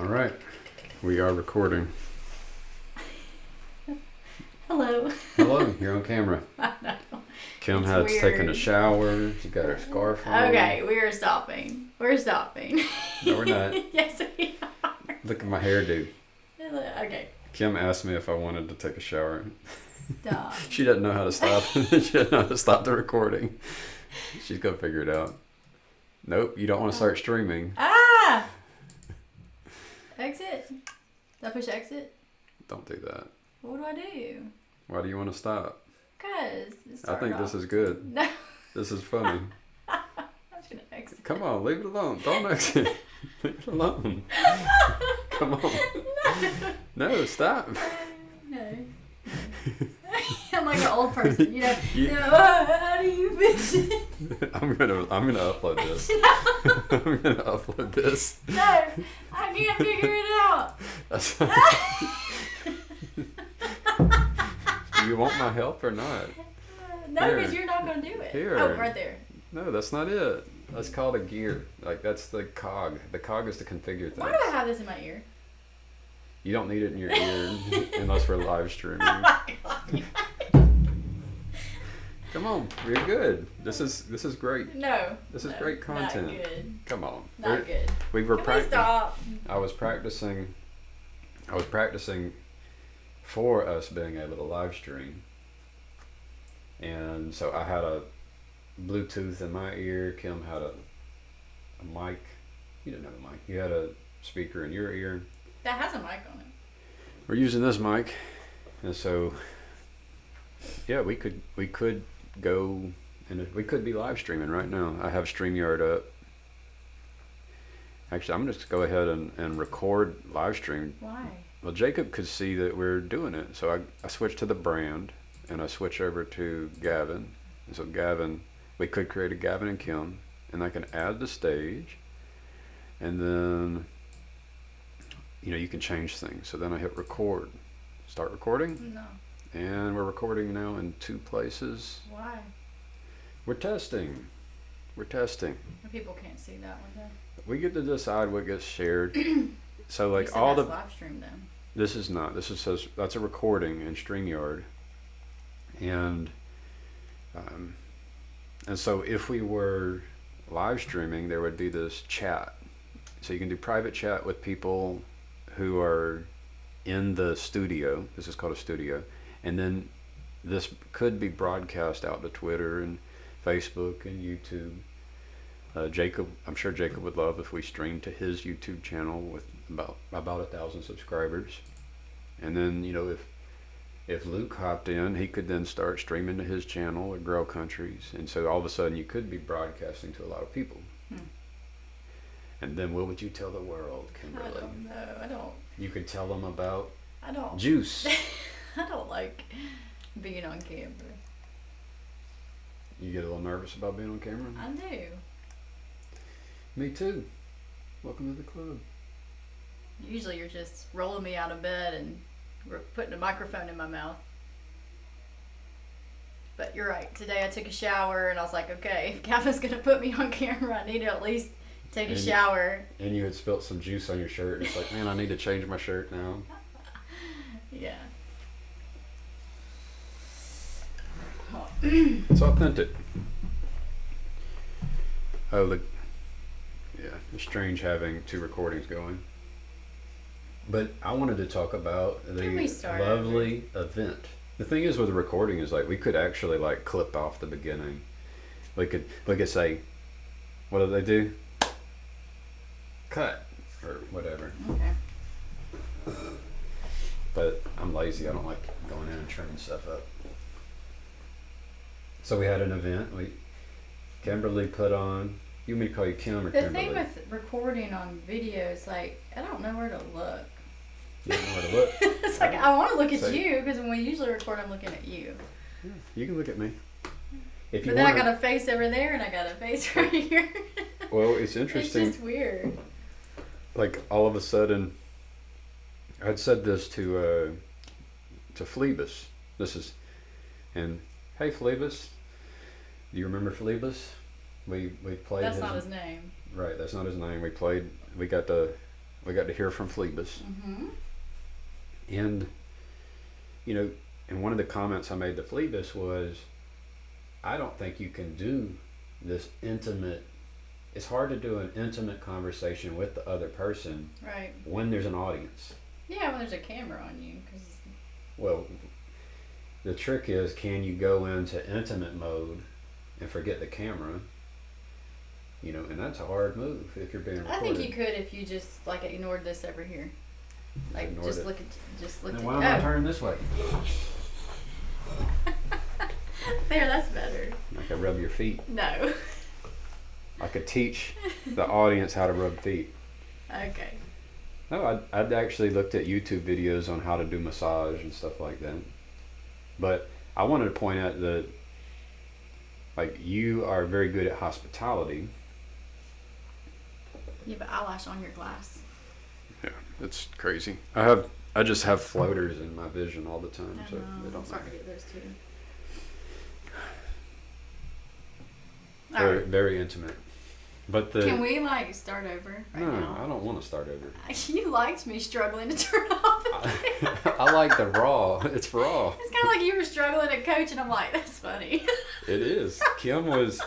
right, we are recording. Hello. Hello, you're on camera. I know. Kim It's had weird. taken a shower. She got her scarf on. Okay, we are stopping. We're stopping. No, we're not. Yes, we are. Look at my hairdo. Okay. Kim asked me if I wanted to take a shower. Stop. She doesn't know how to stop. She doesn't know how to stop the recording. She's gonna figure it out. Nope, you don't want to start streaming. Ah! Exit? Did I push exit? Don't do that. What do I do? Why do you want to stop? Because I think this is good. No. This is funny. I'm just going to exit. Come on, leave it alone. Don't exit. Leave it alone. Come on. No, stop. No. I'm like an old person, you know. You- No, how do you fix it? I'm gonna upload this. I'm gonna upload this. No, I can't figure it out. That's Do you want my help or not? No, Here. because you're not going to do it. Here. Oh, right there. No, that's not it. That's called a gear. Like that's the cog. The cog is to configure things. Why do I have this in my ear? You don't need it in your ear unless we're live streaming. Oh my God. Come on, we're good. This is great. No. This is no, great content. Not good. Come on. Not good. We were Can we practicing. stop? I was practicing for us being able to live stream. And so I had a Bluetooth in my ear. Kim had a mic. You didn't have a mic. You had a speaker in your ear. That has a mic on it. We're using this mic. And so, yeah, we could go and we could be live streaming right now. I have StreamYard up. Actually, I'm just go ahead and record live stream. Why? Well, Jacob could see that we're doing it, so I switched to the brand, and I switched over to Gavin. And so Gavin, we could create a Gavin and Kim, and I can add the stage, and then, you know, you can change things. So then I hit record. Start recording, No. and we're recording now in 2 places. Why? We're testing. People can't see that one then. We get to decide what gets shared. So like You said all that's the live stream then. This is not. This is says that's a recording in StreamYard, and so if we were live streaming, there would be this chat. So you can do private chat with people who are in the studio. This is called a studio, and then this could be broadcast out to Twitter and Facebook and YouTube. Jacob, I'm sure Jacob would love if we streamed to his YouTube channel with about 1,000 subscribers, and then you know if Luke hopped in, he could then start streaming to his channel at Grow Countries, and so all of a sudden you could be broadcasting to a lot of people. And then what would you tell the world, Kimberly? I don't know. I don't. You could tell them about I don't. juice. I don't like being on camera. You get a little nervous about being on camera? I do. Me too. Welcome to the club. Usually you're just rolling me out of bed and putting a microphone in my mouth. But you're right. Today I took a shower and I was like, okay, if Gavin's going to put me on camera, I need to at least take a shower. And you had spilt some juice on your shirt. And it's like, man, I need to change my shirt now. Yeah. It's authentic. Oh, yeah, it's strange having 2 recordings going. But I wanted to talk about the lovely event. The thing is with the recording is like we could actually like clip off the beginning. We could say, what do they do? Cut or whatever. Okay. But I'm lazy. I don't like going in and trimming stuff up. So we had an event. Kimberly put on. You want me to call you Kim or The Kimberly? thing with recording on videos, like, I don't know where to look. You don't know where to look. It's like, I want to look at So- you, because when we usually record, I'm looking at you. Yeah, you can look at me. If you But then wanna, I got a face over there, and I got a face right here. well, it's It's interesting. just weird. Like all of a sudden, I'd said this to Phlebas. And hey Phlebas, do you remember Phlebas? We played. That's not his name. Right, that's not his name. We got We got to hear from Phlebas. Mm-hmm. And, you know, and one of the comments I made to Phlebas was, I don't think you can do this intimate, it's hard to do an intimate conversation with the other person Right. when there's an audience. Yeah, when there's a camera on you. Cause... Well, the trick is, can you go into intimate mode and forget the camera? You know, and that's a hard move if you're being recorded. I think you could if you just like ignored this over here. Like Ignored just it. look at Then at why am I turning this way? There, that's better. I could rub your feet. No. I could teach the audience how to rub feet. Okay. No, I'd actually looked at YouTube videos on how to do massage and stuff like that. But I wanted to point out that, like, you are very good at hospitality. You have an eyelash on your glass. Yeah, it's crazy. I just have floaters in my vision all the time, so they I'm don't. starting to get those too. Very, Alright. very intimate. But the Can we like start over right no, now? I don't want to start over. You liked me struggling to turn off the camera. I like the raw. It's raw. It's kind of like you were struggling to coach, and I'm like, that's funny. It is. Kim was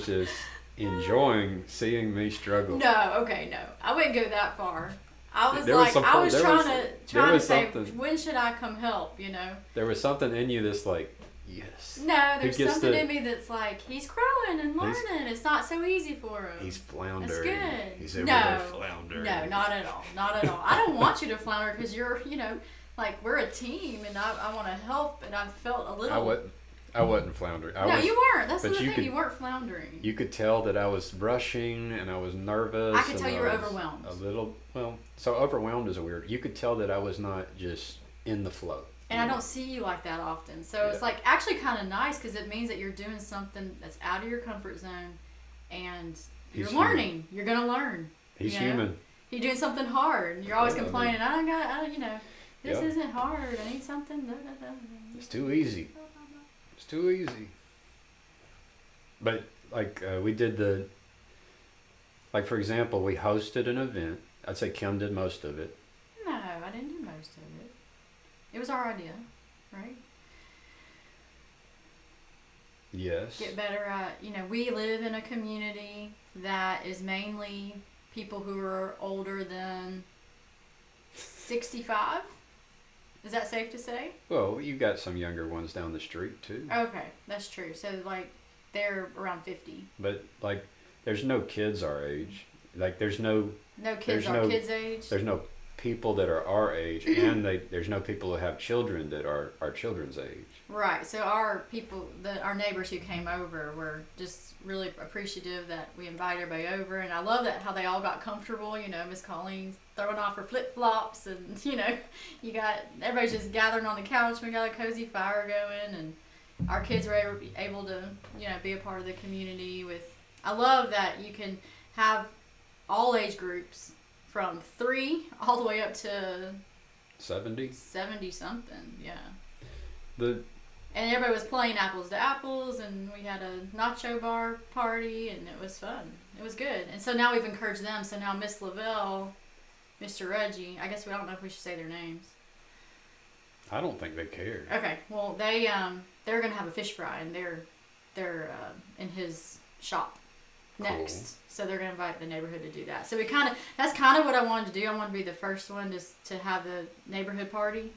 just enjoying seeing me struggle. No, okay, no, I wouldn't go that far. I was There was like, some I part- was there trying was- to there was say, something- when should I come help? You know. There was something in you that's like, yes. No, there's gets something the- in me that's like, he's growing and learning. It's not so easy for him. He's floundering. That's good. He's over No. there floundering. No, not at all. Not at all. I don't want you to flounder because you're, you know, like we're a team and I want to help, and I felt a little. I wasn't floundering. No, you weren't. That's the but thing. you could- You weren't floundering. You could tell that I was rushing and I was nervous. I could and tell you were was overwhelmed. A little, well, so overwhelmed is a weird. You could tell that I was not just in the flow. And I don't see you like that often. So it's Yeah. like actually kind of nice because it means that you're doing something that's out of your comfort zone and you're He's learning. You're going to learn. He's you know? human. You're doing something hard. You're always Yeah, I mean- complaining, I don't, you know, this Yeah. isn't hard. I need something. Da, da, da, da. It's too easy. It's too easy. But like we did like for example, we hosted an event. I'd say Kim did most of it. No, I didn't do most of it. It was our idea, right? Yes. Get better at, you know, we live in a community that is mainly people who are older than 65. Is that safe to say? Well, you got some younger ones down the street too. Okay, that's true. So, like, they're around 50. But like, there's no kids our age. Like, there's no No kids There's our no- kids' age? there's no people that are our age, and there's no people who have children that are our children's age. Right. So, our people, our neighbors who came over were just really appreciative that we invited everybody over. And I love that how they all got comfortable. You know, Miss Colleen's throwing off her flip flops, and, you know, you got everybody's just gathering on the couch. We got a cozy fire going, and our kids were able to, you know, be a part of the community with. I love that you can have all age groups from 3 all the way up to 70. 70 something. Yeah. The And everybody was playing apples to apples, and we had a nacho bar party, and it was fun. It was good. And so now we've encouraged them. So now Miss Lavelle, Mr. Reggie, I guess we don't know if we should say their names. I don't think they cared. Okay, well they're gonna have a fish fry, and they're in his shop next. Cool. So they're gonna invite the neighborhood to do that. So that's kind of what I wanted to do. I wanted to be the first one to have the neighborhood party,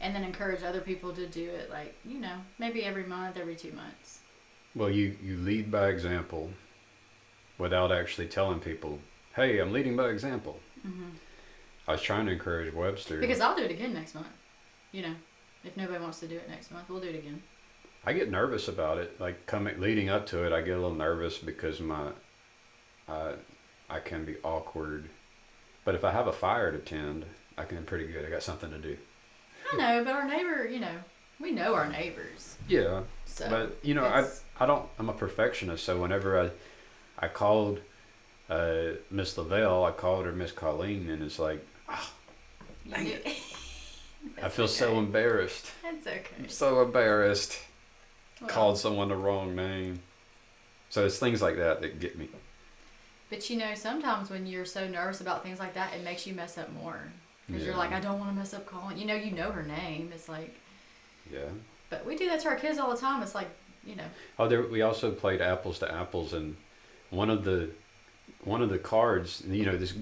and then encourage other people to do it. Like, you know, maybe every month, every 2 months. Well, you lead by example, without actually telling people, "Hey, I'm leading by example." Mm-hmm. I was trying to encourage Webster. Because I'll do it again next month. You know, if nobody wants to do it next month, we'll do it again. I get nervous about it. Like leading up to it, I get a little nervous because I can be awkward. But if I have a fire to tend, I can be pretty good. I got something to do. I know, but our neighbor, you know, we know our neighbors. Yeah, So but you know, it's- I'm a perfectionist. So whenever I called Miss Lavelle, I called her Miss Colleen, and it's like, dang it. I feel so embarrassed. That's okay. I'm so embarrassed. Well, Called someone the wrong name. So it's things like that that get me. But sometimes when you're so nervous about things like that, it makes you mess up more. Because you're Yeah. like, I don't want to mess up calling. You know her name. It's like, Yeah. but we do that to our kids all the time. It's like, Oh, we also played apples to apples, and one of the cards, this,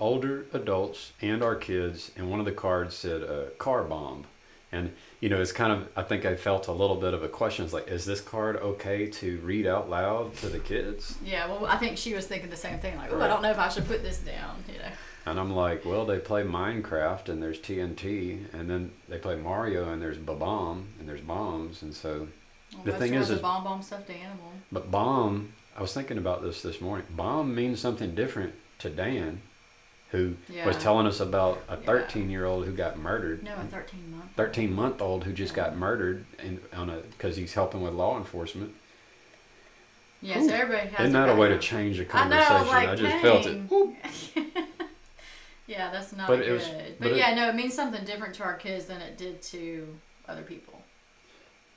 older adults and our kids, and one of the cards said car bomb, and it's kind of, I think I felt a little bit of a question. It's like, is this card okay to read out loud to the kids? yeah. Well, I think she was thinking the same thing. Like, oh, Right. I don't know if I should put this down. And I'm like, well, they play Minecraft and there's TNT, and then they play Mario and there's Bomb and there's bombs, and so Well, the thing is a bomb stuffed animal. but bomb. I was thinking about this morning. Bomb means something different to Dan, who was Yeah. telling us about a Yeah. 13-year-old who got murdered. No, a 13-month. 13-month-old who just got murdered because he's helping with law enforcement. Yeah, so everybody has. Isn't that a way to change the conversation? I know, I was like, just felt it. Whoop. Yeah, that's not But good. it was- but but yeah, no, it means something different to our kids than it did to other people.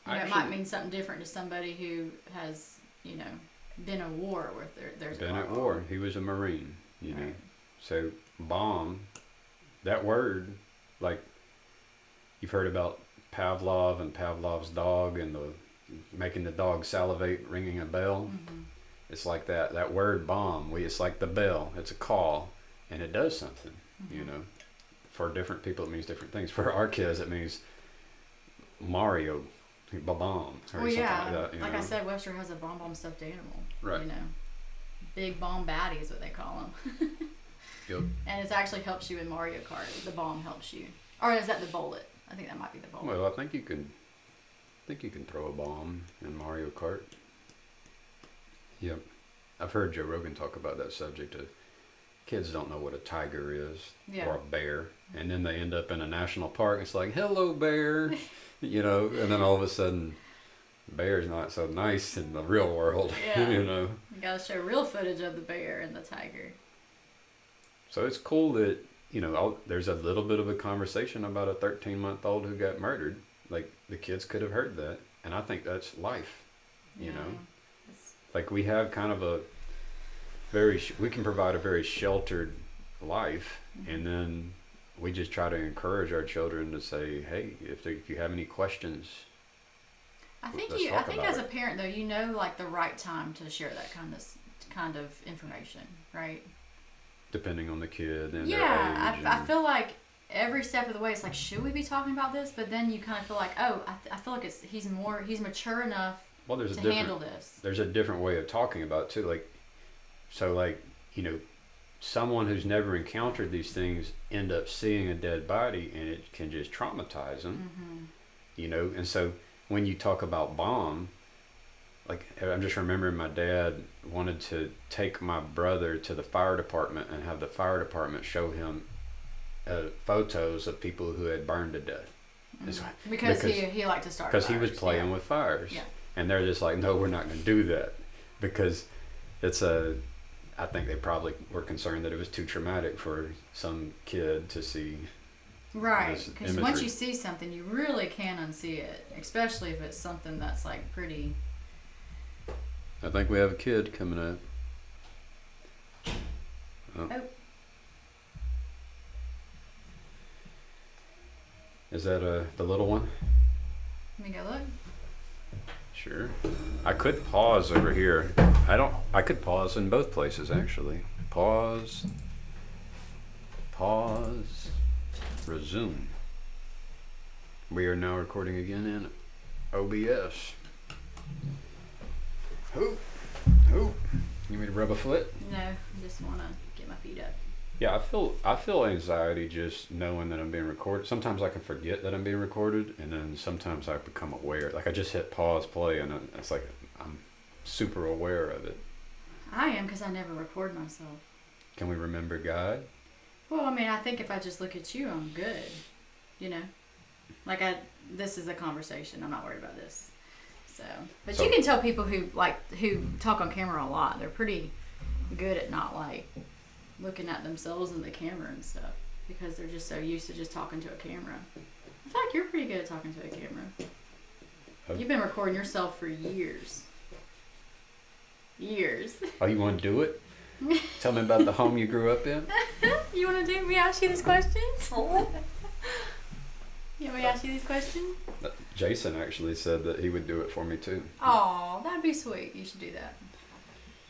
It might mean something different to somebody who has, been at war with there's Been a at war. He was a Marine, know. Right. So bomb, that word, like you've heard about Pavlov and Pavlov's dog and the making the dog salivate, ringing a bell. Mm-hmm. It's like that. That word bomb. It's like the bell. It's a call, and it does something. Mm-hmm. For different people, it means different things. For our kids, it means Mario, bomb, or Well, something yeah, like that. like I said, Webster has a bomb stuffed animal. Right. Big bomb baddie is what they call them. Yep. And it actually helps you in Mario Kart. The bomb helps you, or is that the bullet? I think that might be the bullet. Well, I think you can throw a bomb in Mario Kart. Yep. I've heard Joe Rogan talk about that subject of kids don't know what a tiger is or a bear, and then they end up in a national park. It's like, hello, bear, and then all of a sudden, bear's not so nice in the real world, Yeah. You gotta show real footage of the bear and the tiger. So it's cool that, there's a little bit of a conversation about a 13-month-old who got murdered. Like, the kids could have heard that, and I think that's life, you know? It's, Like, we have kind of we can provide a very sheltered life, and then we just try to encourage our children to say, hey, if you have any questions, I think let's talk about as a it. parent though, like the right time to share that kind of information, right? depending on the kid and Yeah, their age. I feel like every step of the way it's like, should we be talking about this? But then you kind of feel like, oh, I feel like he's mature enough well, there's to handle this. There's a different way of talking about it too. Someone who's never encountered these things end up seeing a dead body, and it can just traumatize them. Mm-hmm. And so when you talk about bomb, like, I'm just remembering my dad wanted to take my brother to the fire department and have the fire department show him photos of people who had burned to death. Because he liked to start because he fires, was playing with fires. Yeah. And they're just like, no, we're not going to do that, because I think they probably were concerned that it was too traumatic for some kid to see. Right, this because imagery. once you see something, you really can unsee it, especially if it's something that's like pretty. I think we have a kid coming up. Oh. Is that the little one? Let me go look. Sure. I could pause over here. I could pause in both places, actually. Pause. Pause. Resume. We are now recording again in OBS. Hoop. You want me to rub a foot? No, I just want to get my feet up. Yeah, I feel anxiety just knowing that I'm being recorded. Sometimes I can forget that I'm being recorded, and then sometimes I become aware. Like, I just hit pause play, and it's like I'm super aware of it. I am, because I never record myself. Can we remember God? Well, I mean, I think if I just look at you, I'm good. Like this is a conversation. I'm not worried about this. But you can tell people who talk on camera a lot. They're pretty good at not looking at themselves in the camera and stuff, because they're just so used to just talking to a camera. In fact, you're pretty good at talking to a camera. You've been recording yourself for years. Years. Oh, you want to do it? Tell me about the home you grew up in. You want to do me ask you these questions? You want me to ask you these questions? Jason actually said that he would do it for me too. Oh, that'd be sweet. You should do that.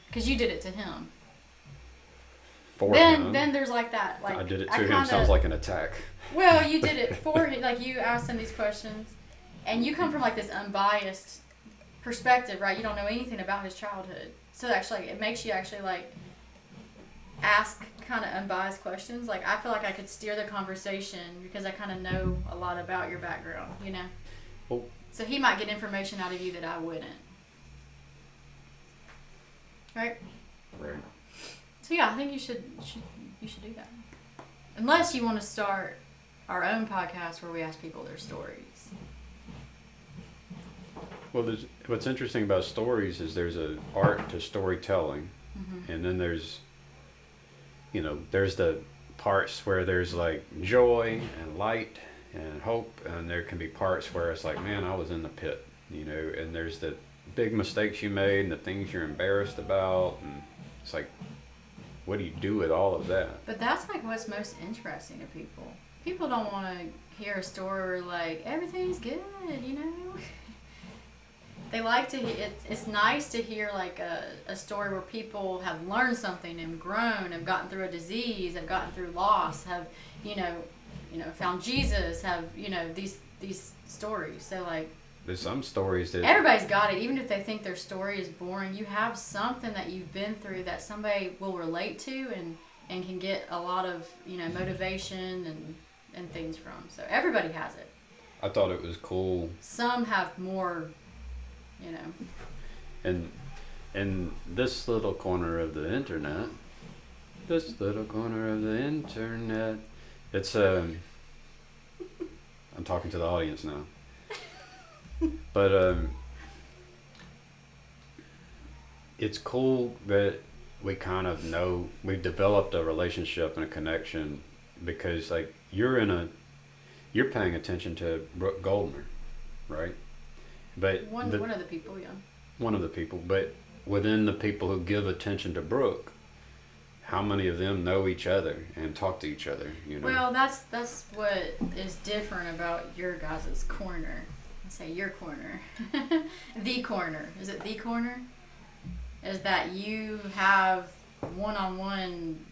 Because you did it to him. For him. Then there's like that. Like I did it to him. Sounds like an attack. Well, you did it for him. Like you asked him these questions, and you come from like this unbiased perspective, right? You don't know anything about his childhood, so actually it makes you actually like ask kind of unbiased questions. Like I feel like I could steer the conversation because I kind of know a lot about your background, you know. Well, so he might get information out of you that I wouldn't. Right. Right. So yeah, I think you should do that. Unless you want to start our own podcast where we ask people their stories. Well, what's interesting about stories is there's an art to storytelling, and then there's the parts where there's like joy and light and hope, and there can be parts where it's like, man, I was in the pit, and there's the big mistakes you made and the things you're embarrassed about, and it's like, what do you do with all of that? But that's like what's most interesting to people. People don't want to hear a story where like everything's good, They like to. It's nice to hear like a story where people have learned something and grown, have gotten through a disease, have gotten through loss, have found Jesus, have these stories. So like. There's some stories that everybody's got it. Even if they think their story is boring, you have something that you've been through that somebody will relate to and can get a lot of motivation and things from. So everybody has it. I thought it was cool. Some have more, And in this little corner of the internet, it's I'm talking to the audience now. But it's cool that we kind of know we've developed a relationship and a connection because like you're paying attention to Brooke Goldner, right? But one of the people, yeah. One of the people, but within the people who give attention to Brooke, how many of them know each other and talk to each other? Well, that's what is different about your guys' corner. Say your corner. The corner. Is it the corner? Is that you have one-on-one,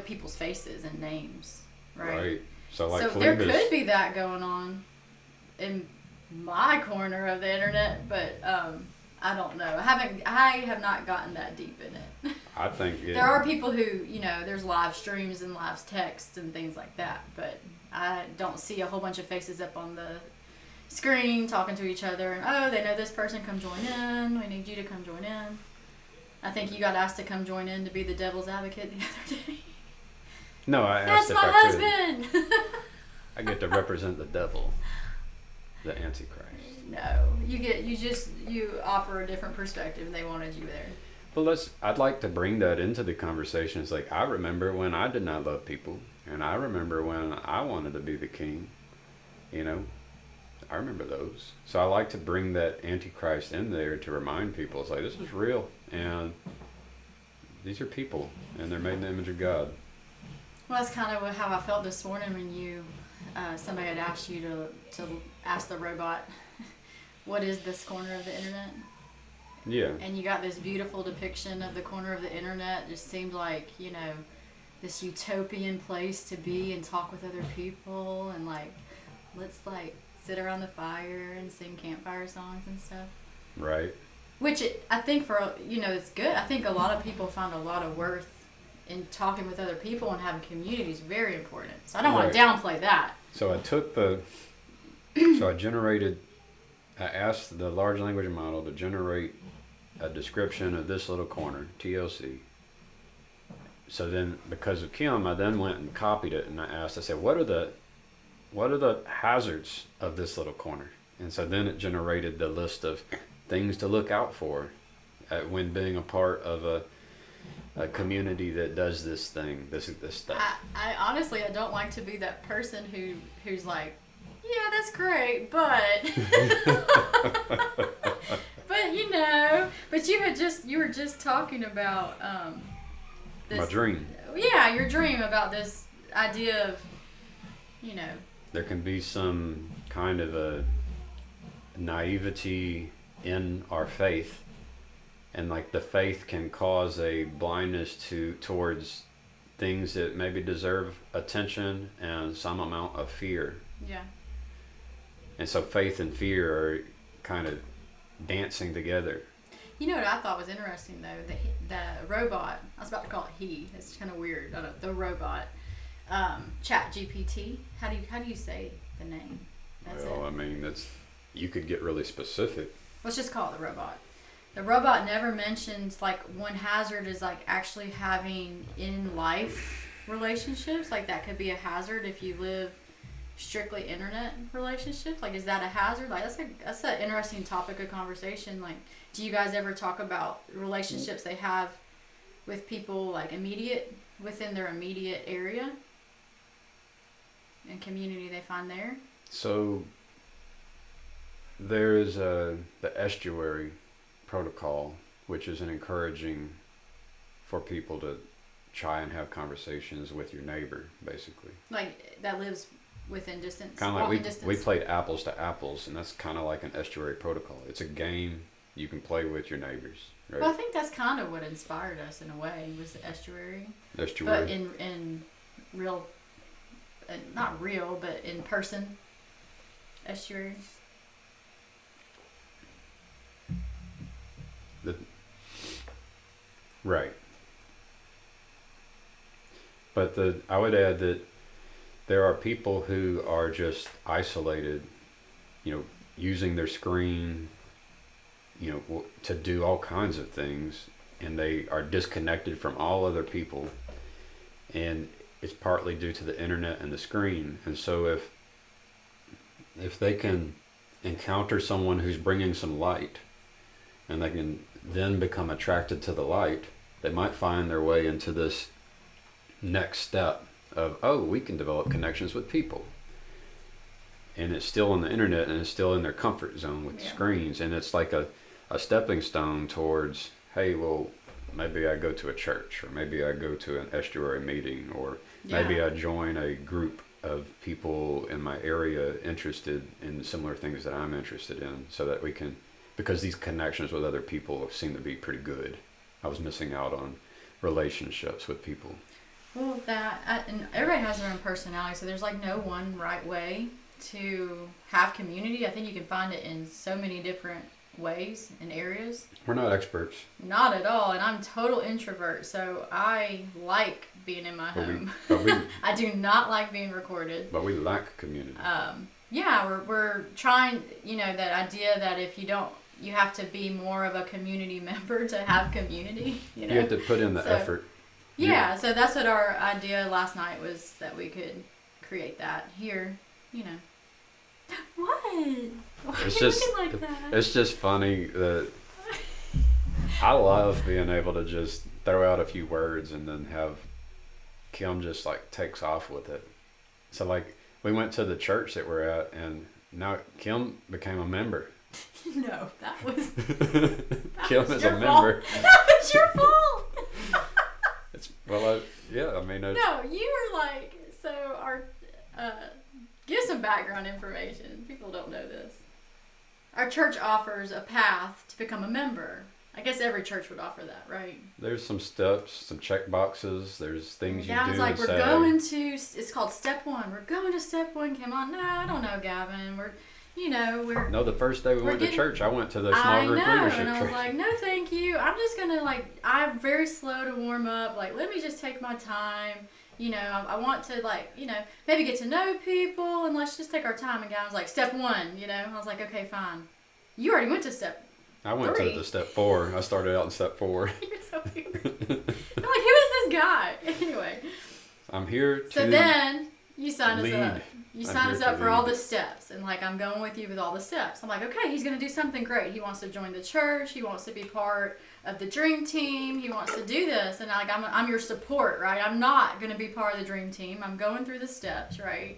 people's faces and names, right? Right. So there could be that going on in my corner of the internet, but I don't know. I have not gotten that deep in it. I think there are people who, there's live streams and live texts and things like that, but I don't see a whole bunch of faces up on the screen talking to each other and they know this person, come join in, we need you to come join in. I think you got asked to come join in to be the devil's advocate the other day. No, I asked That's my husband. I get to represent the devil, the Antichrist. No, you offer a different perspective and they wanted you there. Well, I'd like to bring that into the conversation. It's like I remember when I did not love people, and I remember when I wanted to be the king, I remember those. So I like to bring that Antichrist in there to remind people. It's like, this is real. And these are people. And they're made in the image of God. Well, that's kind of how I felt this morning when somebody had asked you to ask the robot, what is this corner of the internet? Yeah. And you got this beautiful depiction of the corner of the internet. It just seemed like, this utopian place to be and talk with other people. And like, let's like sit around the fire and sing campfire songs and stuff. Right. Which I think it's good. I think a lot of people find a lot of worth in talking with other people and having community is very important. So I don't want to downplay that. So I asked the large language model to generate a description of this little corner, TLC. So then, because of Kim, I then went and copied it and I said, what are the hazards of this little corner? And so then it generated the list of things to look out for when being a part of a community that does this thing, this stuff. I honestly, I don't like to be that person who's like, yeah, that's great, but but But you were just talking about this. My dream. Yeah, your dream about this idea of, you know. There can be some kind of a naivety in our faith, and like the faith can cause a blindness towards things that maybe deserve attention and some amount of fear. Yeah. And so faith and fear are kind of dancing together. You know what I thought was interesting though? The robot, I was about to call it he. It's kind of weird. I don't, the robot, Chat GPT. How do you say the name? That's well, it. I mean, you could get really specific. Let's just call it the robot. The robot never mentions like one hazard is like actually having in life relationships. Like that could be a hazard if you live strictly internet relationships. Like, is that a hazard? Like that's an interesting topic of conversation. Like, do you guys ever talk about relationships they have with people like within their immediate area and community they find there? So there is the estuary protocol, which is an encouraging for people to try and have conversations with your neighbor, basically. Like that lives within distance. Kind of like distance. we played apples to apples, and that's kind of like an estuary protocol. It's a game you can play with your neighbors. Right? Well, I think that's kind of what inspired us in a way was the estuary. Estuary. But in real, not real, but in person, estuary. Right. But I would add that there are people who are just isolated, using their screen, to do all kinds of things, and they are disconnected from all other people, and it's partly due to the internet and the screen. And so if they can encounter someone who's bringing some light, and they can then become attracted to the light, they might find their way into this next step of, we can develop connections with people. And it's still on the internet, and it's still in their comfort zone with screens. And it's like a stepping stone towards, hey, well, maybe I go to a church, or maybe I go to an estuary meeting, or maybe I join a group of people in my area interested in similar things that I'm interested in, so that we can, because these connections with other people seem to be pretty good. I was missing out on relationships with people. Well, and everybody has their own personality, so there's like no one right way to have community. I think you can find it in so many different ways and areas. We're not experts. Not at all, and I'm total introvert, so I like being in my home. I do not like being recorded. But we lack community. We're trying, that idea that if you don't, you have to be more of a community member to have community. You have to put in the effort. Yeah, so that's what our idea last night was, that we could create that here, What? Why it's are you just looking like that? It's just funny that I love being able to just throw out a few words and then have Kim just like takes off with it. So like we went to the church that we're at, and now Kim became a member. No, that was Kim is a member. That was your fault. No, you were like, so our give some background information. People don't know this. Our church offers a path to become a member. I guess every church would offer that, right? There's some steps, some check boxes. There's things you do. Gavin's like, and we're say. Going to. It's called step 1. We're going to step 1. Come on, no, I don't know, Gavin. We're. No, the first day we went to church, I went to the small group leadership and I was training. like, no, thank you. I'm just gonna I'm very slow to warm up. Like, let me just take my time. I want to maybe get to know people, and let's just take our time. And Gavin's like, step 1. I was like, okay, fine. You already went to step. I went 3. to step 4. I started out in step 4. You're so weird. I'm like, who is this guy? Anyway. I'm here to. So then you sign lead. us up. You sign us up for all the steps, and I'm going with you with all the steps. I'm like, okay, he's gonna do something great. He wants to join the church. He wants to be part of the dream team. He wants to do this, and I'm your support, right? I'm not gonna be part of the dream team. I'm going through the steps, right?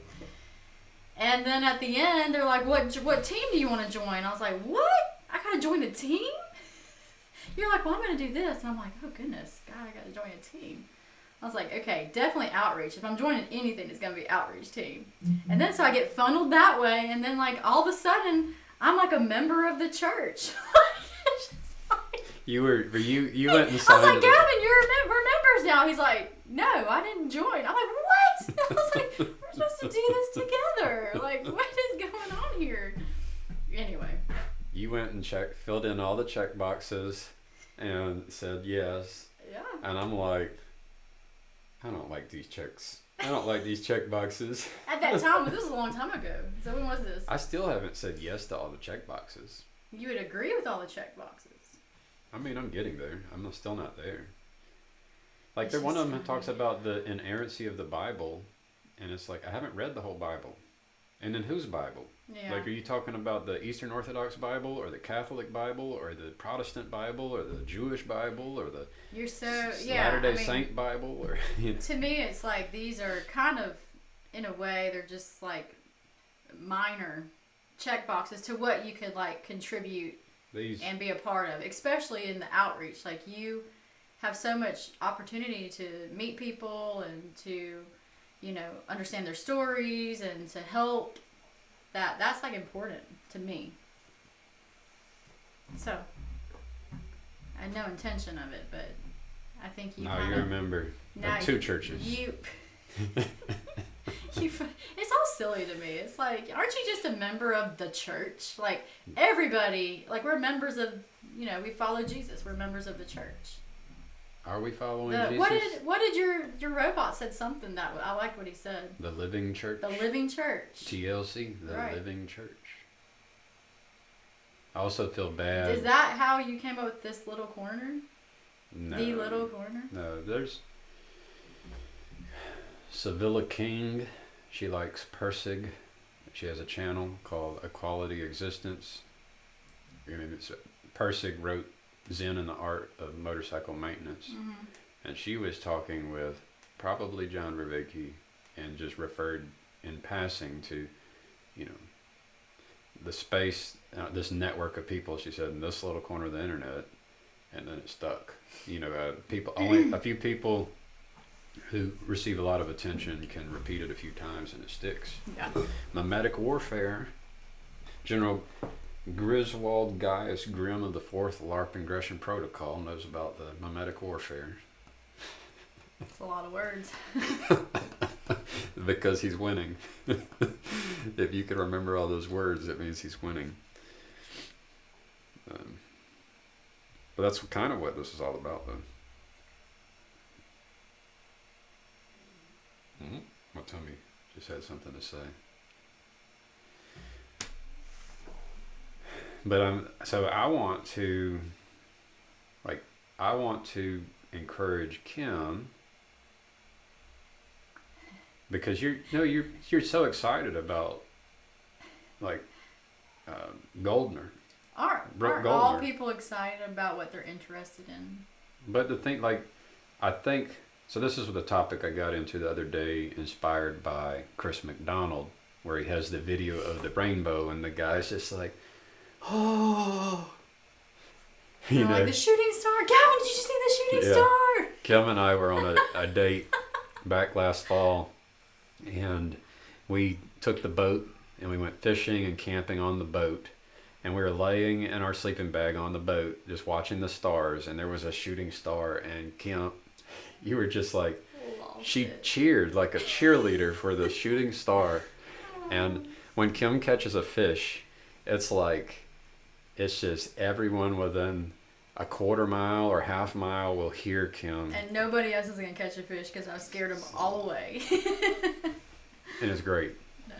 And then at the end, they're like, what team do you want to join? I was like, what? I gotta join the team? You're like, well, I'm going to do this. And I'm like, oh, goodness. God, I got to join a team. I was like, okay, definitely outreach. If I'm joining anything, it's going to be outreach team. And then so I get funneled that way. And then, like, all of a sudden, I'm like a member of the church. You went and I was signed like, Gavin, we're members now. He's like, no, I didn't join. I'm like, what? I was like, we're supposed to do this together. Like, what is going on here? Anyway. You went and filled in all the check boxes and said yes. Yeah. And I'm like, I don't like these checks. I don't like these check boxes. At that time, this was a long time ago. So when was this? I still haven't said yes to all the check boxes. You would agree with all the check boxes. I mean, I'm getting there. I'm still not there. Like, It's one of them just talks about the inerrancy of the Bible, and it's like, I haven't read the whole Bible. And then whose Bible? Yeah. Like, are you talking about the Eastern Orthodox Bible, or the Catholic Bible, or the Protestant Bible, or the Jewish Bible, or the You're so, yeah. Latter-day Saint Bible? Or To me, it's like these are kind of, in a way, they're just like minor check boxes to what you could like contribute and be a part of, especially in the outreach. Like, you have so much opportunity to meet people and to, understand their stories and to help. That's like important to me. So, I had no intention of it, but I think you. Now you remember two churches. It's all silly to me. It's like, aren't you just a member of the church? Like, everybody, like, we're members of, we follow Jesus. We're members of the church. Are we following Jesus? What did your robot said something that I liked what he said. The Living Church. The Living Church. TLC, the right. Living Church. I also feel bad. Is that how you came up with this little corner? No. The little corner? No, there's Sevilla King. She likes Persig. She has a channel called Equality Existence. Persig wrote Zen and the Art of Motorcycle Maintenance. Mm-hmm. And she was talking with probably John Vervaeke and just referred in passing to, the space, this network of people, she said, in this little corner of the internet. And then it stuck. People, only a few people who receive a lot of attention can repeat it a few times and it sticks. Yeah. Mimetic warfare. General Griswold Gaius Grimm of the 4th LARP Ingression Protocol knows about the mimetic warfare. That's a lot of words. Because he's winning. If you can remember all those words, it means he's winning. But that's kind of what this is all about, though. Well, Tommy just had something to say. But I want to encourage Kim, because you're so excited about Goldner. Aren't all people excited about what they're interested in? But the thing, I think, so this is the topic I got into the other day, inspired by Chris McDonald, where he has the video of the rainbow and the guy's just like, oh. Like the shooting star. Gavin, did you see the shooting star? Kim and I were on a date back last fall, and we took the boat and we went fishing and camping on the boat. And we were laying in our sleeping bag on the boat, just watching the stars, and there was a shooting star. And Kim, you were just like, cheered like a cheerleader for the shooting star. And when Kim catches a fish, it's just everyone within a quarter mile or half mile will hear Kim. And nobody else is going to catch a fish because I scared them all away. And it's great. No.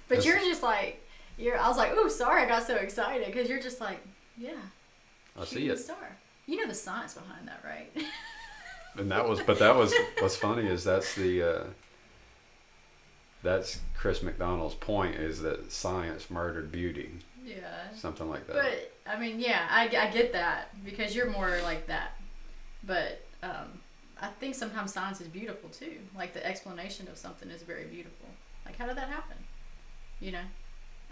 But you're just like, I was like, ooh, sorry, I got so excited, because you're just like, yeah. I see it. Star. You know the science behind that, right? And what's funny is that's Chris McDonald's point, is that science murdered beauty. Yeah. Something like that. But, I mean, yeah, I get that, because you're more like that. But I think sometimes science is beautiful, too. Like, the explanation of something is very beautiful. Like, how did that happen?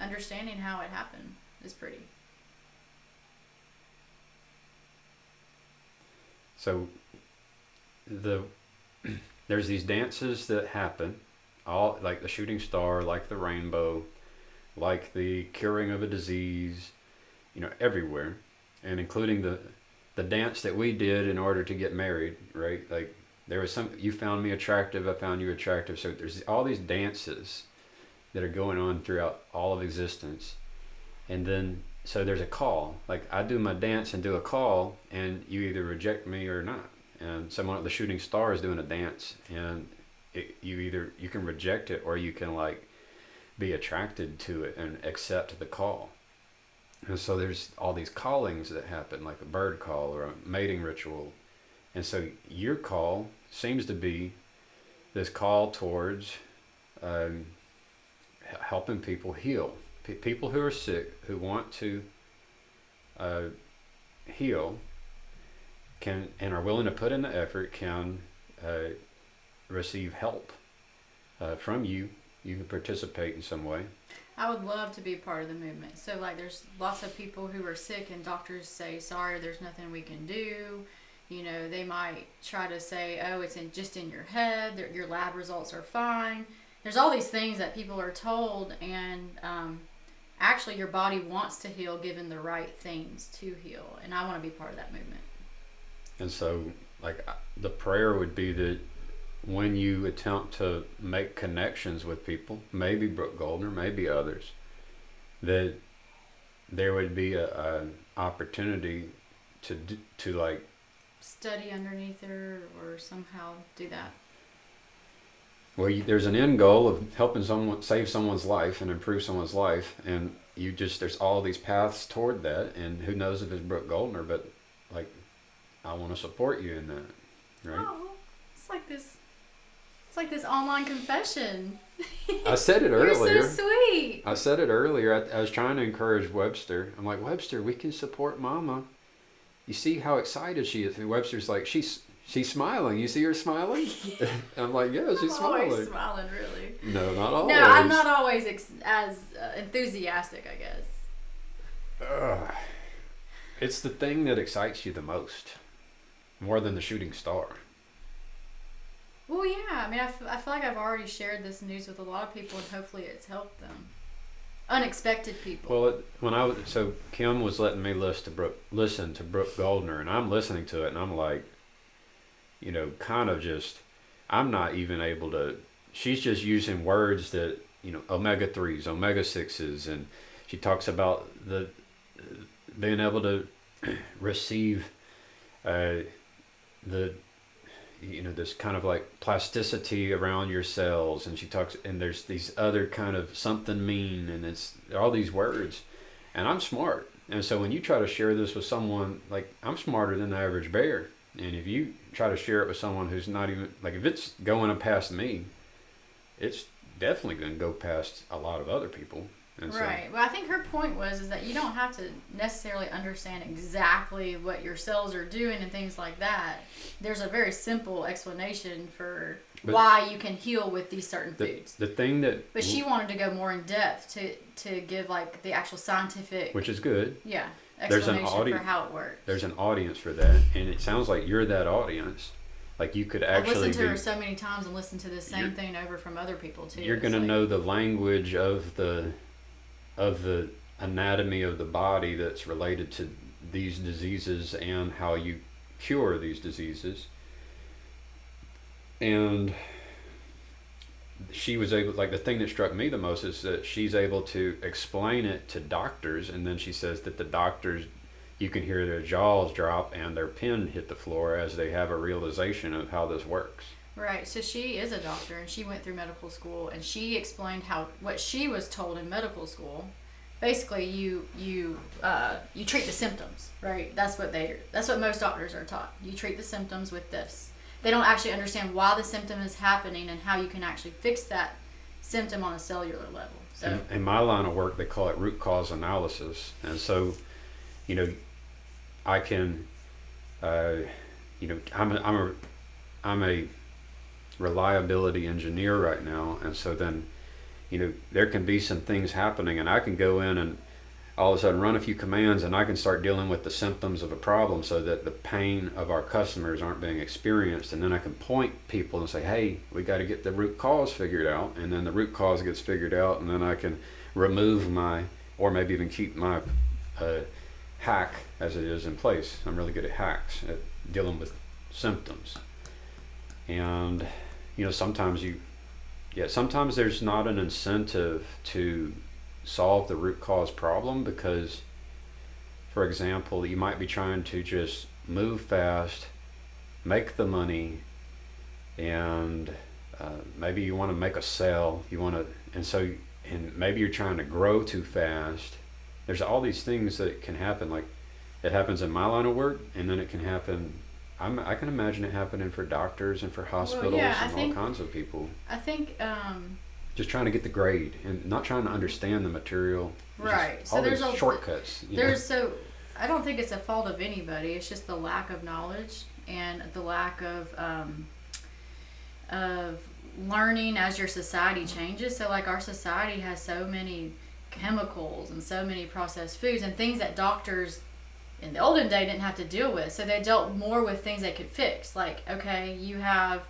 Understanding how it happened is pretty. So the there's these dances that happen, all like the shooting star, like the rainbow, like the curing of a disease, everywhere, and including the dance that we did in order to get married, right? Like there was some, you found me attractive, I found you attractive. So there's all these dances that are going on throughout all of existence. And then so there's a call. Like I do my dance and do a call, and you either reject me or not. And someone at the shooting star is doing a dance, and you can reject it, or you can like be attracted to it and accept the call. And so there's all these callings that happen, like a bird call or a mating ritual. And so your call seems to be this call towards um, helping people heal. People who are sick, who want to uh, heal, can and are willing to put in the effort, can receive help from you. You can participate in some way. I would love to be part of the movement. So, like, there's lots of people who are sick, and doctors say, "Sorry, there's nothing we can do." They might try to say, "Oh, it's just in your head. Your lab results are fine." There's all these things that people are told, and actually, your body wants to heal, given the right things to heal. And I want to be part of that movement. And so, like, the prayer would be that when you attempt to make connections with people, maybe Brooke Goldner, maybe others, that there would be a opportunity to like study underneath her or somehow do that. Well, there's an end goal of helping someone save someone's life and improve someone's life, and there's all these paths toward that, and who knows if it's Brooke Goldner, but like I want to support you in that, right? Oh, it's like this. It's like this online confession. I said it earlier. You're so sweet. I said it earlier. I was trying to encourage Webster. I'm like, Webster, we can support Mama. You see how excited she is. And Webster's like, she's smiling. You see her smiling? I'm like, yeah, she's smiling. Always smiling, really. No, not always. No, I'm not always as enthusiastic, I guess. It's the thing that excites you the most, more than the shooting star. Well, yeah. I mean, I feel like I've already shared this news with a lot of people, and hopefully it's helped them. Unexpected people. Well, so Kim was letting me listen to Brooke Goldner, and I'm listening to it, and I'm like, kind of just, I'm not even able to. She's just using words that omega-3s, omega-6s, and she talks about the being able to receive the this kind of like plasticity around your cells, and she talks, and there's these other kind of something mean, and it's all these words, and I'm smart, and so when you try to share this with someone, like I'm smarter than the average bear, and if you try to share it with someone who's not even, like if it's going past me, it's definitely going to go past a lot of other people. And right. Well, I think her point is that you don't have to necessarily understand exactly what your cells are doing and things like that. There's a very simple explanation for why you can heal with these certain foods. The thing that... But she wanted to go more in depth to give like the actual scientific... Which is good. Yeah. Explanation for how it works. There's an audience for that, and it sounds like you're that audience. Like you could actually... I've listened to her so many times and listened to the same thing over from other people too. You're going to know the language of the anatomy of the body that's related to these diseases and how you cure these diseases. And she was able, like the thing that struck me the most is that she's able to explain it to doctors, and then she says that the doctors, you can hear their jaws drop and their pen hit the floor as they have a realization of how this works. Right. So she is a doctor, and she went through medical school, and she explained what she was told in medical school. Basically, you treat the symptoms, right? That's what most doctors are taught. You treat the symptoms with this. They don't actually understand why the symptom is happening and how you can actually fix that symptom on a cellular level. So in my line of work, they call it root cause analysis, and so, I can, I'm a reliability engineer right now, and so then there can be some things happening, and I can go in and all of a sudden run a few commands and I can start dealing with the symptoms of a problem so that the pain of our customers aren't being experienced. And then I can point people and say, hey, we got to get the root cause figured out. And then the root cause gets figured out, and then I can remove my, or maybe even keep my hack as it is in place. I'm really good at hacks, at dealing with symptoms. And, sometimes sometimes there's not an incentive to solve the root cause problem because, for example, you might be trying to just move fast, make the money, and maybe you want to make a sale. And maybe you're trying to grow too fast. There's all these things that can happen. Like it happens in my line of work, and then it can happen. I can imagine it happening for doctors and for hospitals and all kinds of people. I think. Just trying to get the grade and not trying to understand the material. Right. So there's shortcuts. I don't think it's a fault of anybody. It's just the lack of knowledge and the lack of learning as your society changes. So like our society has so many chemicals and so many processed foods and things that doctors in the olden day didn't have to deal with. So they dealt more with things they could fix. Like, okay, you have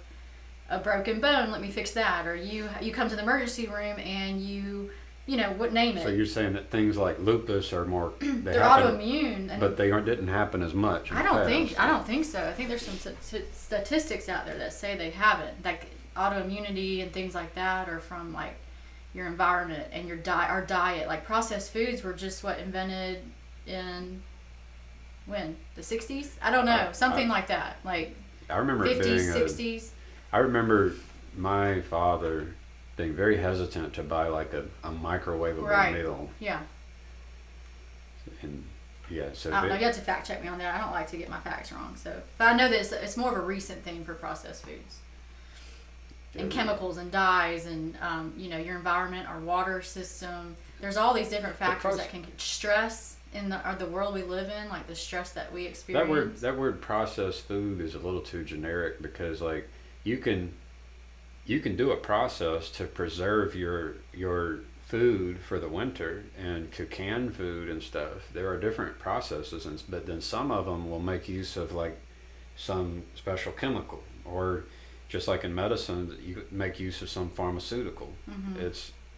a broken bone, let me fix that. Or you come to the emergency room and name it. So you're saying that things like lupus are more they're autoimmune, but they didn't happen as much. I don't think so. I think there's some statistics out there that say they haven't. Like autoimmunity and things like that are from like your environment and our diet. Like processed foods were just invented in when the 60s. I don't know, something like that. Like I remember 50s, 60s. I remember my father being very hesitant to buy like a microwavable meal. Yeah. And so I don't know. You have to fact check me on that. I don't like to get my facts wrong. But I know that it's more of a recent thing for processed foods. And chemicals and dyes and your environment, our water system. There's all these different factors that can stress in the world we live in, like the stress that we experience. That word processed food is a little too generic because like you can do a process to preserve your food for the winter and to can food and stuff. There are different processes, but then some of them will make use of like some special chemical, or just like in medicine, you make use of some pharmaceutical. Mm-hmm.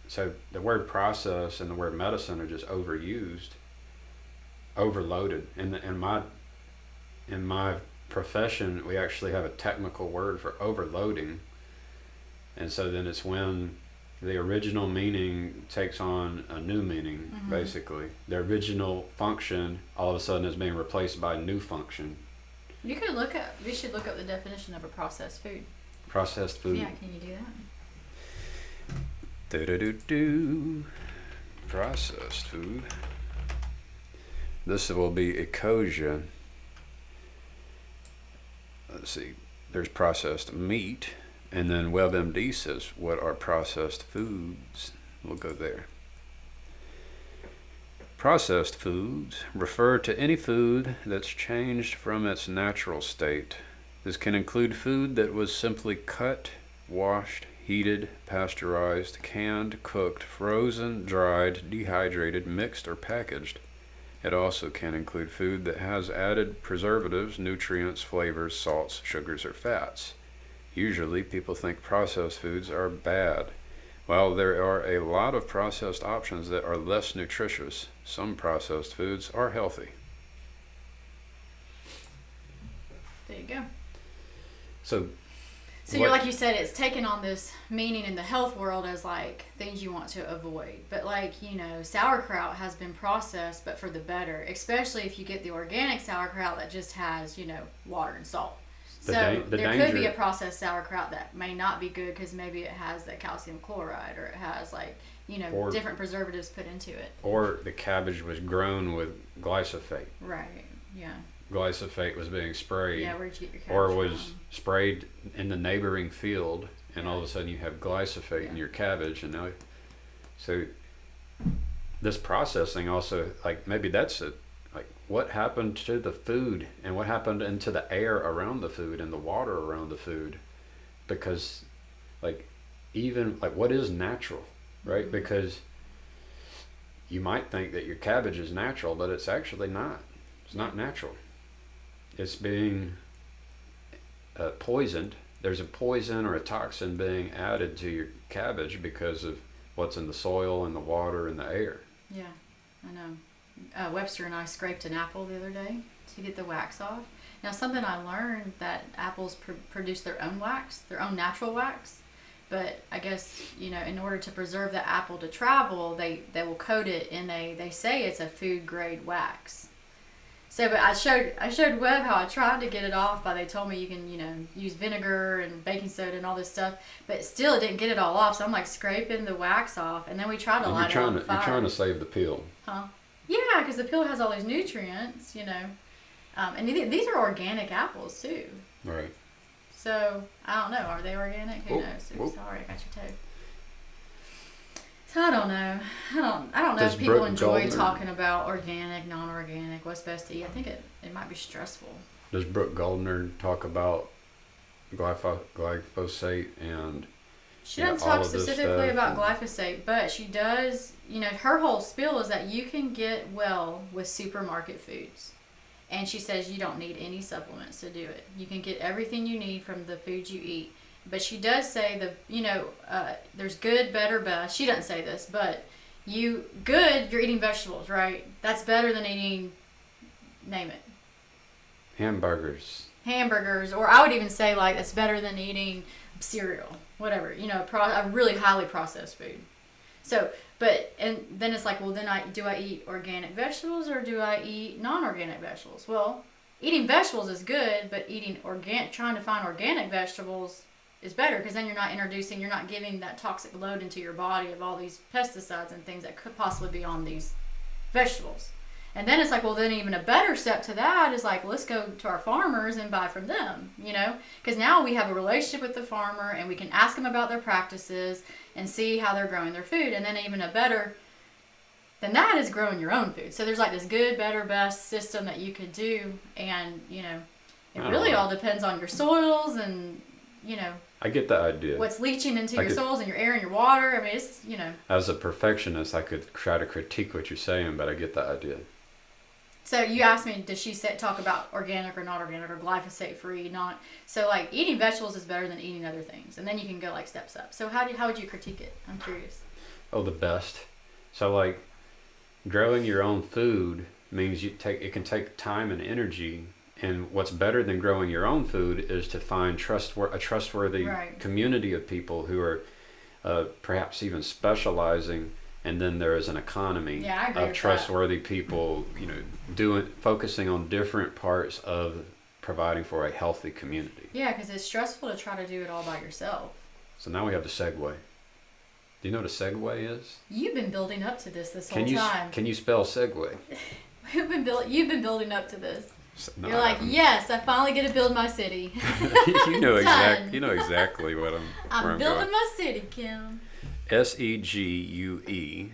So the word process and the word medicine are just overused, overloaded. In my profession, we actually have a technical word for overloading. And so then it's when the original meaning takes on a new meaning, mm-hmm. basically. The original function all of a sudden is being replaced by a new function. We should look up the definition of a processed food. Processed food. Yeah, can you do that? Processed food. This will be Ecosia. Let's see. There's processed meat. And then WebMD says, what are processed foods? We'll go there. Processed foods refer to any food that's changed from its natural state. This can include food that was simply cut, washed, heated, pasteurized, canned, cooked, frozen, dried, dehydrated, mixed, or packaged. It also can include food that has added preservatives, nutrients, flavors, salts, sugars, or fats. Usually, people think processed foods are bad. While there are a lot of processed options that are less nutritious, some processed foods are healthy. There you go. So you're like you said, it's taken on this meaning in the health world as like things you want to avoid. But like, sauerkraut has been processed, but for the better, especially if you get the organic sauerkraut that just has, water and salt. There could be a processed sauerkraut that may not be good because maybe it has that calcium chloride or it has different preservatives put into it. Or the cabbage was grown with glyphosate. Right, yeah. Glyphosate was being sprayed. Yeah, where'd you get your cabbage or was sprayed in the neighboring field, and all of a sudden you have glyphosate in your cabbage. And now, so this processing also, like maybe that's it. Like what happened to the food and what happened into the air around the food and the water around the food, because like even like what is natural, right? Mm-hmm. Because you might think that your cabbage is natural, but it's actually not. It's not natural. It's being poisoned. There's a poison or a toxin being added to your cabbage because of what's in the soil and the water and the air. Yeah, I know. Webster and I scraped an apple the other day to get the wax off. Now, something I learned that apples produce their own wax, their own natural wax. But I guess, in order to preserve the apple to travel, they will coat it in they say it's a food grade wax. So, but I showed Webb how I tried to get it off, but they told me you can, use vinegar and baking soda and all this stuff, but still it didn't get it all off. So I'm like scraping the wax off, and then we tried to light it on fire. You're trying to save the peel. Huh? Yeah, because the peel has all these nutrients, and these are organic apples too. Right. So I don't know. Are they organic? Who knows? Oops, sorry, I got your toe. So I don't know. I don't know if people enjoy talking about organic, non-organic, what's best to eat. I think it might be stressful. Does Brooke Goldner talk about glyphosate and? She doesn't talk specifically about glyphosate, but she does. Her whole spiel is that you can get well with supermarket foods. And she says you don't need any supplements to do it. You can get everything you need from the foods you eat. But she does say there's good, better, best. She doesn't say this, but you're eating vegetables, right? That's better than eating, name it. Hamburgers. Or I would even say that's better than eating cereal, whatever. A really highly processed food. So, and then it's like, well, then do I eat organic vegetables or do I eat non-organic vegetables? Well, eating vegetables is good, but trying to find organic vegetables is better, because then you're not giving that toxic load into your body of all these pesticides and things that could possibly be on these vegetables. And then it's like, well, then even a better step to that is like, let's go to our farmers and buy from them, because now we have a relationship with the farmer and we can ask them about their practices and see how they're growing their food. And then even a better than that is growing your own food. So there's like this good, better, best system that you could do. And, it really all depends on your soils and, I get the idea. What's leaching into your soils and your air and your water. I mean, it's, As a perfectionist, I could try to critique what you're saying, but I get the idea. So you asked me, does she talk about organic or not organic or glyphosate free? Not so eating vegetables is better than eating other things, and then you can go steps up. So how would you critique it? I'm curious. Oh, the best. So growing your own food means it can take time and energy, and what's better than growing your own food is to find a trustworthy community of people who are perhaps even specializing. And then there is an economy of trustworthy people, focusing on different parts of providing for a healthy community. Yeah, because it's stressful to try to do it all by yourself. So now we have the segue. Do you know what a segue is? You've been building up to this whole time. Can you spell segue? You've been building up to this. No, you're like, yes, I finally get to build my city. You know exactly what I'm building going. My city, Kim. SEGUE.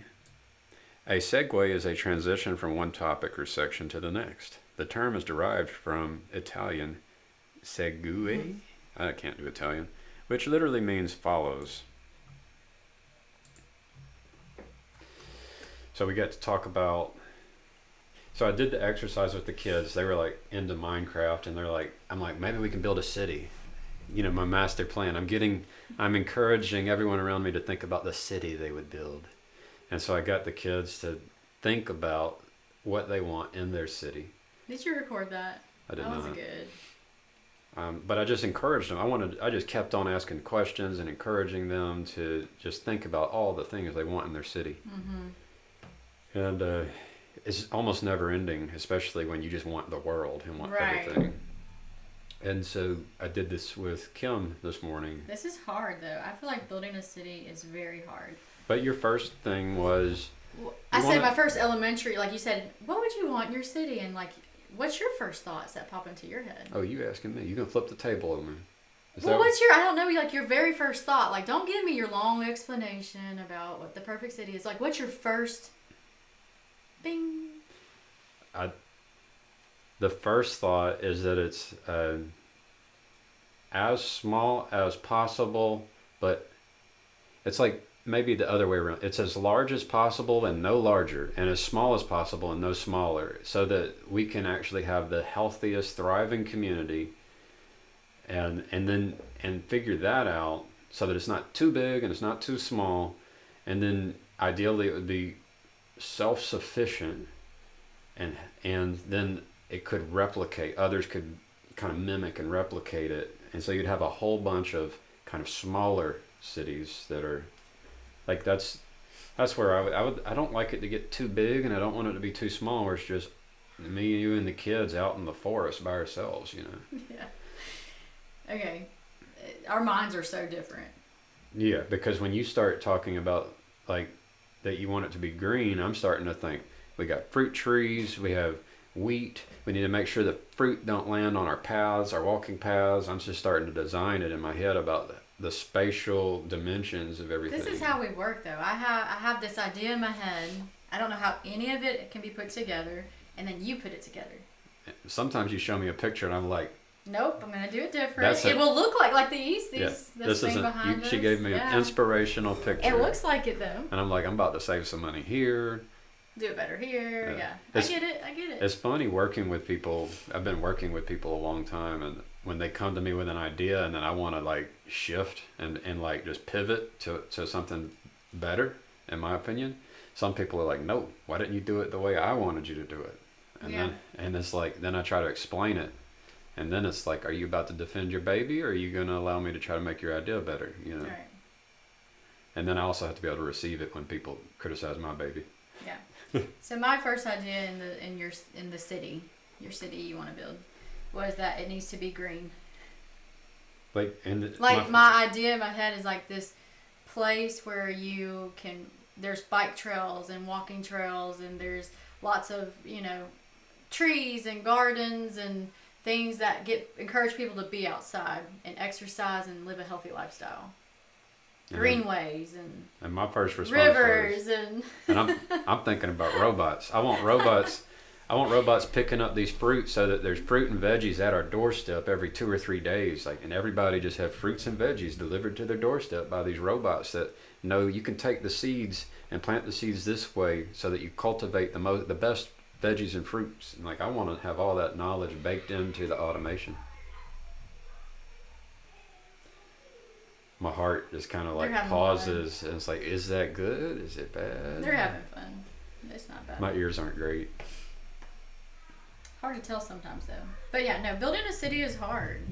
A segue is a transition from one topic or section to the next. The term is derived from Italian segue. I can't do Italian, which literally means follows. So we got to talk about. So I did the exercise with the kids. They were into Minecraft, and I'm like, maybe we can build a city. My master plan. I'm encouraging everyone around me to think about the city they would build. And so I got the kids to think about what they want in their city. Did you record that? I did not. That was good. But I just encouraged them. I just kept on asking questions and encouraging them to just think about all the things they want in their city. Mm-hmm. And it's almost never ending, especially when you just want the world and want everything. And so I did this with Kim this morning. This is hard, though. I feel like building a city is very hard. But your first thing was... I said my first elementary, you said, what would you want in your city? And, what's your first thoughts that pop into your head? Oh, you asking me. You going to flip the table on me. What's your, I don't know, your very first thought? Don't give me your long explanation about what the perfect city is. What's your first... Bing? The first thought is that it's as small as possible, but it's maybe the other way around. It's as large as possible and no larger, and as small as possible and no smaller, so that we can actually have the healthiest, thriving community, and figure that out so that it's not too big and it's not too small, and then ideally it would be self-sufficient, and then it could replicate. Others could kind of mimic and replicate it, and so you'd have a whole bunch of kind of smaller cities that are like that's where I don't like it to get too big, and I don't want it to be too small where it's just me, you, and the kids out in the forest by ourselves, you know. Yeah. Okay. Our minds are so different. Yeah, because when you start talking about like that you want it to be green, I'm starting to think we got fruit trees, we have wheat. We need to make sure the fruit don't land on our paths, our walking paths. I'm just starting to design it in my head about the spatial dimensions of everything. This is how we work, though. I have this idea in my head. I don't know how any of it can be put together, and then you put it together. Sometimes you show me a picture, and I'm like, nope, I'm gonna do it different. It will look like these. Yeah, this thing behind us. She gave me an inspirational picture. It looks like it though. And I'm like, I'm about to save some money here. Do it better here. Yeah. I get it. It's funny working with people. I've been working with people a long time, and when they come to me with an idea, and then I want to like shift and like just pivot to something better, in my opinion. Some people are like, no, why didn't you do it the way I wanted you to do it? And it's like, then I try to explain it. And then it's like, are you about to defend your baby, or are you going to allow me to try to make your idea better? You know. Right. And then I also have to be able to receive it when people criticize my baby. Yeah. So my first idea in the city, your city you want to build, was that it needs to be green. My idea in my head is like this place where you can. There's bike trails and walking trails, and there's lots of trees and gardens and things that encourage people to be outside and exercise and live a healthy lifestyle. Greenways and my first response rivers and I'm thinking about robots. I want robots picking up these fruits so that there's fruit and veggies at our doorstep every 2 or 3 days, and everybody just have fruits and veggies delivered to their doorstep by these robots that know you can take the seeds and plant the seeds this way so that you cultivate the best veggies and fruits. And I want to have all that knowledge baked into the automation. My heart just kind of pauses, and it's like, is that good? Is it bad? They're having fun. It's not bad. My ears aren't great. Hard to tell sometimes, though. But yeah, no, building a city is hard.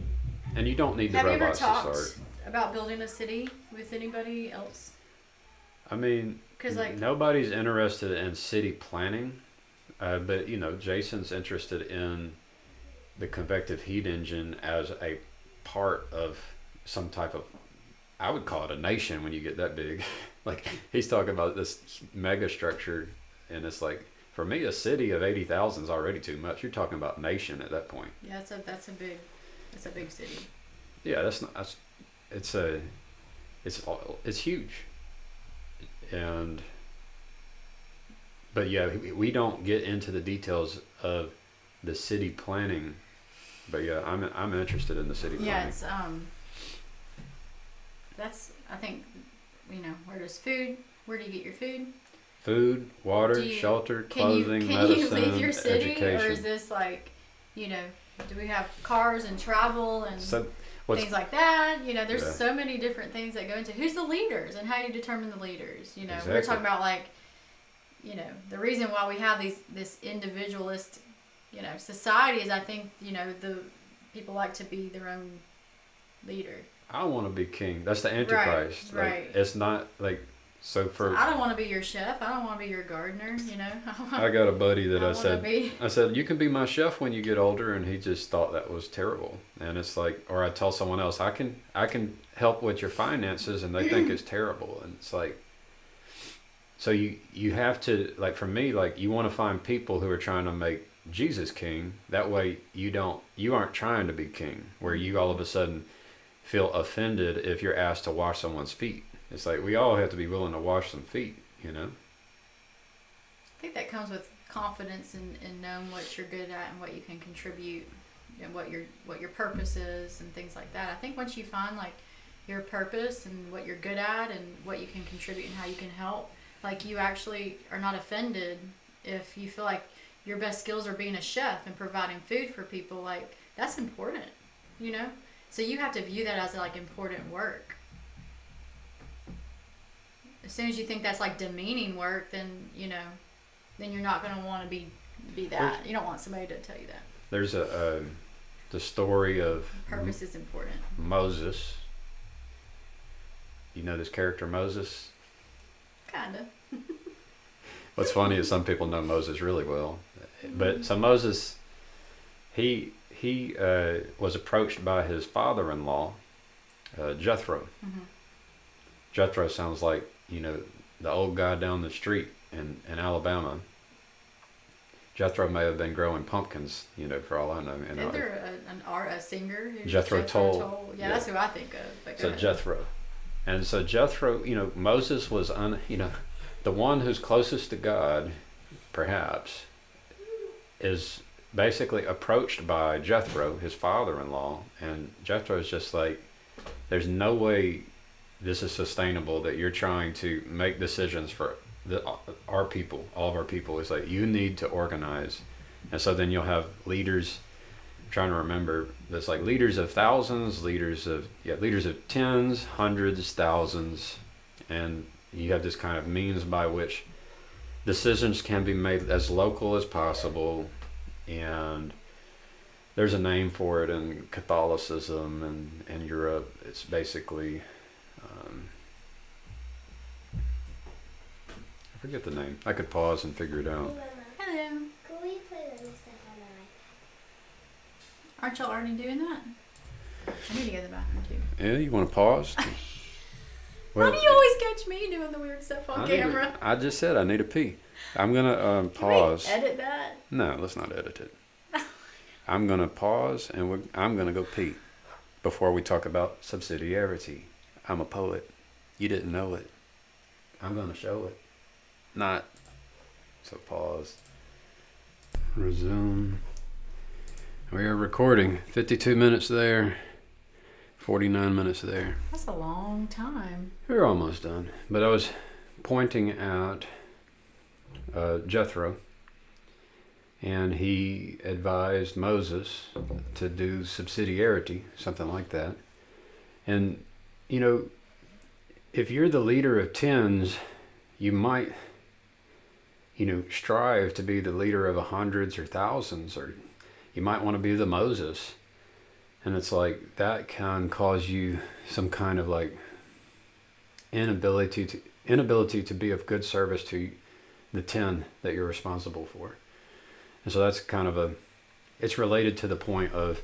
And you don't need the robots to start. Have you ever talked about building a city with anybody else? I mean, nobody's interested in city planning, but Jason's interested in the convective heat engine as a part of some type of, I would call it a nation when you get that big. He's talking about this mega structure, and it's like, for me, a city of 80,000 is already too much. You're talking about nation at that point. Yeah, that's a big city. Yeah, it's huge. But yeah, we don't get into the details of the city planning. But yeah, I'm interested in the city planning. Yeah, it's that's, I think, where does where do you get your food? Food, water, shelter, clothing, medicine, can you leave your city, education. or is this do we have cars and travel and things like that? There's so many different things that go into who's the leaders and how you determine the leaders. Exactly. We're talking about the reason why we have this individualist, society is, I think, the people like to be their own leader. I want to be king. That's the Antichrist. Right. It's not so I don't want to be your chef. I don't want to be your gardener. I got a buddy that I said, you can be my chef when you get older, and he just thought that was terrible. And it's like, or I tell someone else, I can help with your finances, and they think it's terrible. And it's like, so you have to, for me, you want to find people who are trying to make Jesus king. That way you aren't trying to be king, where you all of a sudden feel offended if you're asked to wash someone's feet. It's like, we all have to be willing to wash some feet, I think that comes with confidence in knowing what you're good at and what you can contribute and what your purpose is and things like that. I think once you find your purpose and what you're good at and what you can contribute and how you can help. Like, you actually are not offended if you feel like your best skills are being a chef and providing food for people. Like, that's important, you know? So you have to view that as like important work. As soon as you think that's like demeaning work, then, you know, then you're not going to want to be that. You don't want somebody to tell you that. There's the story of Purpose is important. Moses. You know this character Moses? Kinda. What's funny is some people know Moses really well, but so Moses, he was approached by his father-in-law, Jethro. Mm-hmm. Jethro sounds like, you know, the old guy down the street in Alabama. Jethro may have been growing pumpkins, you know, for all I know. And Is there a singer who's Jethro Tull? Yeah, that's who I think of. But so Jethro. And so Jethro, you know, Moses was, the one who's closest to God, perhaps, is basically approached by Jethro, his father-in-law. And Jethro's just like, there's no way this is sustainable that you're trying to make decisions for our people, all of our people. It's like, you need to organize. And so then you'll have leaders, I'm trying to remember, there's like leaders of thousands, leaders of tens, hundreds, thousands, and you have this kind of means by which decisions can be made as local as possible. And there's a name for it in Catholicism and Europe. It's basically, I forget the name. I could pause and figure it out. Hello. Can we play Lego stuff on the iPad? Aren't y'all already doing that? I need to go to the bathroom too. Yeah, you want to pause? Why do you always catch me doing the weird stuff on camera? I just said I need a pee. I'm gonna pause. Can we edit that? No, let's not edit it. I'm gonna pause and I'm gonna go pee before we talk about subsidiarity. I'm a poet. You didn't know it. I'm gonna show it. Not. So pause. Resume. We are recording. 52 minutes there. 49 minutes there. That's a long time. We're almost done. But I was pointing at Jethro, and he advised Moses to do subsidiarity, something like that. And, you know, if you're the leader of tens, you might, you know, strive to be the leader of hundreds or thousands, or you might want to be the Moses. And it's like that can cause you some kind of like inability to be of good service to the 10 that you're responsible for. And so that's kind of it's related to the point of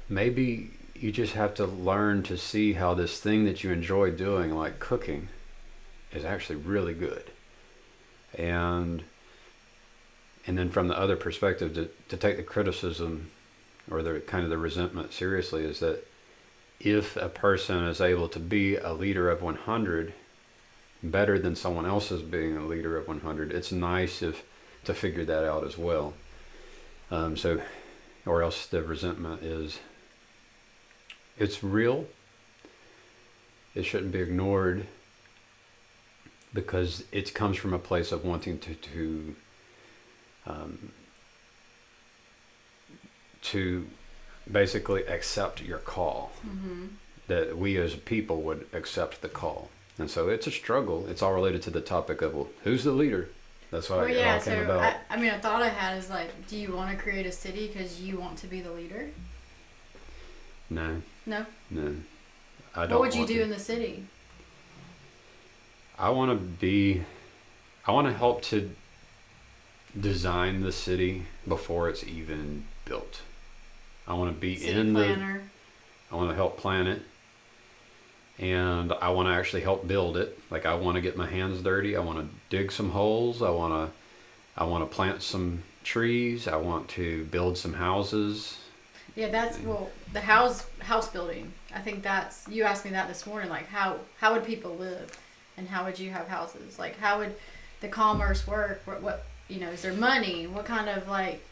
maybe you just have to learn to see how this thing that you enjoy doing, like cooking, is actually really good. And then from the other perspective, to take the criticism or the kind of the resentment seriously, is that if a person is able to be a leader of 100 better than someone else is being a leader of 100, it's nice to figure that out as well. Or else the resentment it's real. It shouldn't be ignored because it comes from a place of wanting to basically accept your call. Mm-hmm. That we as a people would accept the call. And so it's a struggle. It's all related to the topic of, well, who's the leader? That's what it all came about. I mean, a thought I had is like, do you want to create a city because you want to be the leader? No. No? No. I don't. What would you do in the city? I want to help to design the city before it's even built. I want to be city planner. I want to help plan it. And I want to actually help build it. Like, I want to get my hands dirty. I want to dig some holes. I want to plant some trees. I want to build some houses. Yeah, the house building. I think you asked me that this morning. Like, how would people live, and how would you have houses? Like, how would the commerce work? is there money? What kind of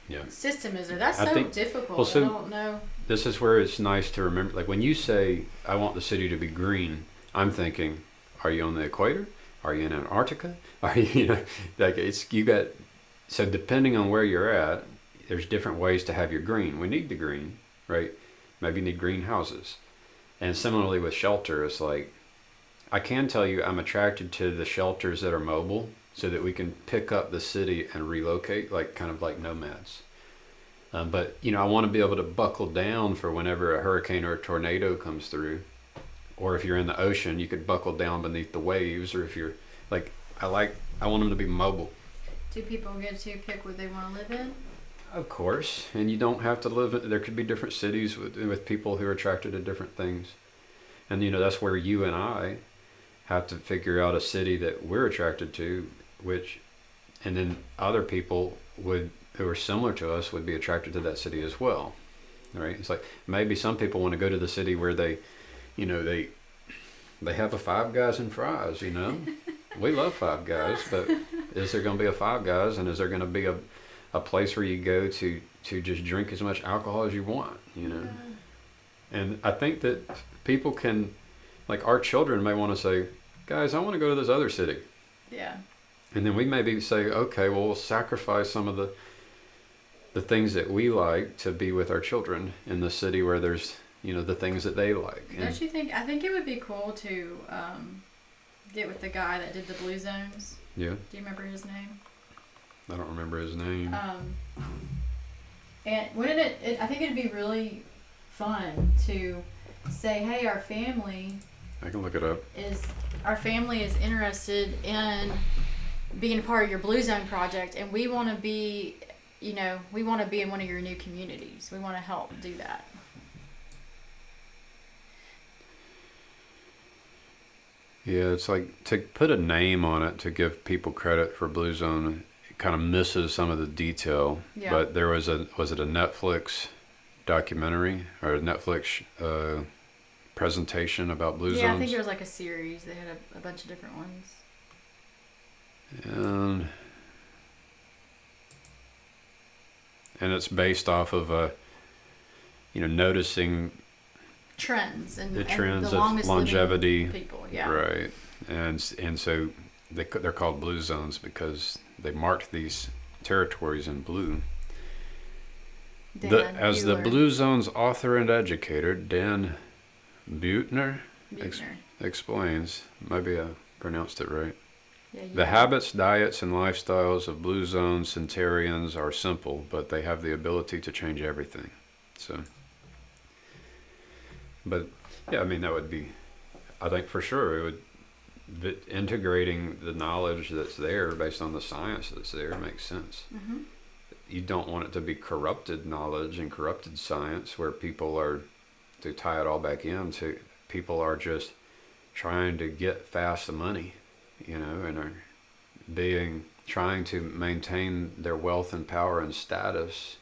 Yeah. system is there? That's I so think- difficult. well, so- I don't know. This is where it's nice to remember. Like when you say, I want the city to be green, I'm thinking, are you on the equator? Are you in Antarctica? Are you, like you got, so depending on where you're at, there's different ways to have your green. We need the green, right? Maybe you need greenhouses. And similarly with shelter, it's like, I can tell you I'm attracted to the shelters that are mobile so that we can pick up the city and relocate, like kind of like nomads. But I want to be able to buckle down for whenever a hurricane or a tornado comes through, or if you're in the ocean, you could buckle down beneath the waves. Or if you're like, I want them to be mobile. Do people get to pick what they want to live in? Of course, and you don't have to live. There could be different cities with people who are attracted to different things, and that's where you and I have to figure out a city that we're attracted to, and then other people who are similar to us would be attracted to that city as well, right? It's like maybe some people want to go to the city where they have a Five Guys and fries. We love Five Guys, but is there going to be a Five Guys, and is there going to be a place where you go to just drink as much alcohol as you want? And I think that people can, like our children may want to say, guys, I want to go to this other city. Yeah. And then we maybe say, okay, well, we'll sacrifice some of the things that we like to be with our children in the city where there's, the things that they like. Don't you think? I think it would be cool to get with the guy that did the Blue Zones. Yeah. Do you remember his name? I don't remember his name. And wouldn't it? I think it'd be really fun to say, hey, our family I can look it up. is interested in being a part of your Blue Zone project, and we want to be, we want to be in one of your new communities. We want to help do that. Yeah, it's like to put a name on it to give people credit for Blue Zone, it kind of misses some of the detail. Yeah. But there was it a Netflix documentary or a Netflix presentation about Blue Zones? Yeah, I think there was like a series. They had a bunch of different ones. And it's based off of noticing Trends and the and trends the of longest longevity, living people. Yeah. right? And so they're called Blue Zones because they marked these territories in blue. As the Blue Zones author and educator, Dan Buettner explains, maybe I pronounced it right. Yeah, The habits, diets, and lifestyles of Blue Zone centenarians are simple, but they have the ability to change everything. So, but yeah, I mean, that would be, I think for sure, it would, but integrating the knowledge that's there based on the science that's there makes sense. Mm-hmm. You don't want it to be corrupted knowledge and corrupted science where people are, to tie it all back into, people are just trying to get fast money, and are trying to maintain their wealth and power and status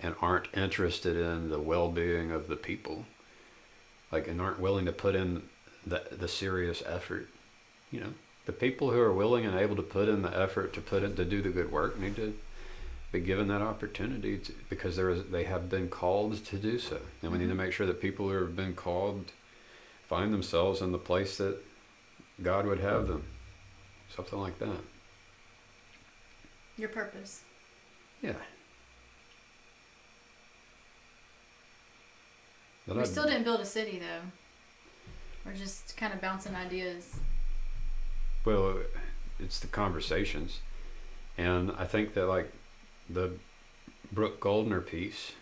and aren't interested in the well-being of the people, and aren't willing to put in the serious effort. The people who are willing and able to put in the effort to do the good work need to be given that opportunity because they have been called to do so. And we need to make sure that people who have been called find themselves in the place that God would have them. Something like that. Your purpose. Yeah. We still didn't build a city, though. We're just kind of bouncing ideas. Well, it's the conversations. And I think that, the Brooke Goldner piece,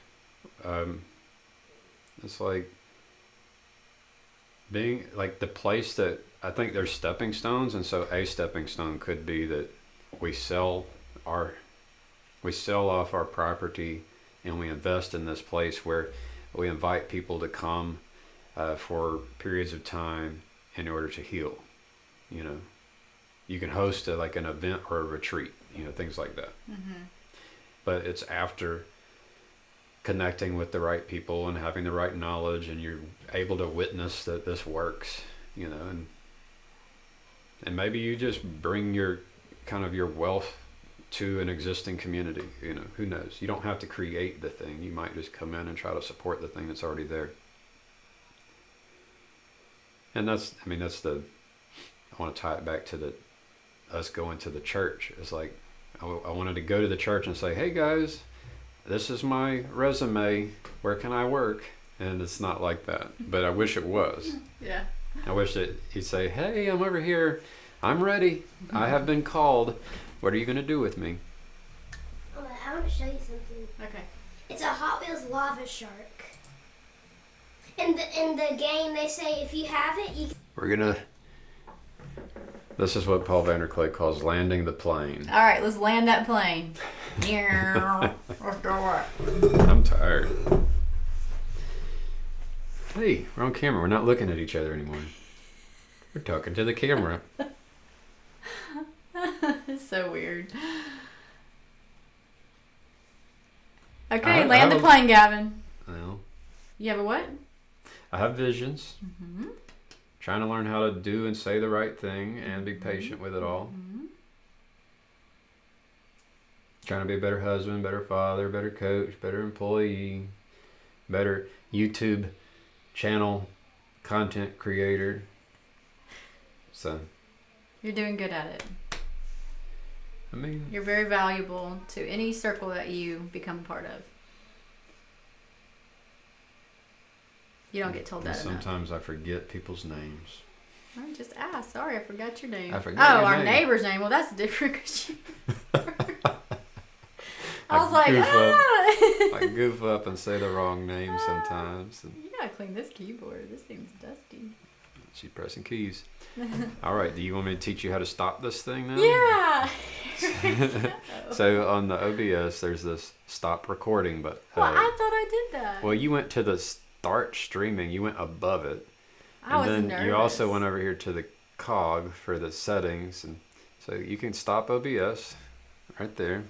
it's being, the place that, I think there's stepping stones, and so a stepping stone could be that we sell off our property and we invest in this place where we invite people to come for periods of time in order to heal. You can host an event or a retreat, things like that. Mm-hmm. But it's after connecting with the right people and having the right knowledge, and you're able to witness that this works, and maybe you just bring your wealth to an existing community. You know, who knows? You don't have to create the thing. You might just come in and try to support the thing that's already there. And that's the, I want to tie it back to us going to the church. It's like, I wanted to go to the church and say, hey guys, this is my resume. Where can I work? And it's not like that. But I wish it was. Yeah. I wish that he'd say, hey, I'm over here. I'm ready. I have been called. What are you going to do with me? Oh, I want to show you something. Okay. It's a Hot Wheels lava shark. In the game, they say if you have it, you. We're going to... This is what Paul Vanderclay calls landing the plane. All right, let's land that plane. Let's go. I'm tired. Hey, we're on camera. We're not looking at each other anymore. We're talking to the camera. It's so weird. Okay, land the plane, Gavin. Well, You have a what? I have visions. Mm-hmm. Trying to learn how to do and say the right thing and be patient with it all. Mm-hmm. Trying to be a better husband, better father, better coach, better employee, better YouTube channel content creator. So, You're doing good at it. I mean, You're very valuable to any circle that you become part of. You don't get told that enough. sometimes I forget people's names. I just asked. Sorry, I forgot your name. I forgot your our name. neighbor's name. Well, that's different. 'Cause I I was like, goof up. ah! I goof up and say the wrong name sometimes. And You gotta clean this keyboard. This thing's dusty. she's pressing keys. All right, do you want me to teach you how to stop this thing now? Yeah. So on the OBS, there's this stop recording, but Well, I thought I did that. well, you went to the start streaming. You went above it, I was and then you also nervous. went over here to the cog for the settings, and so you can stop OBS right there.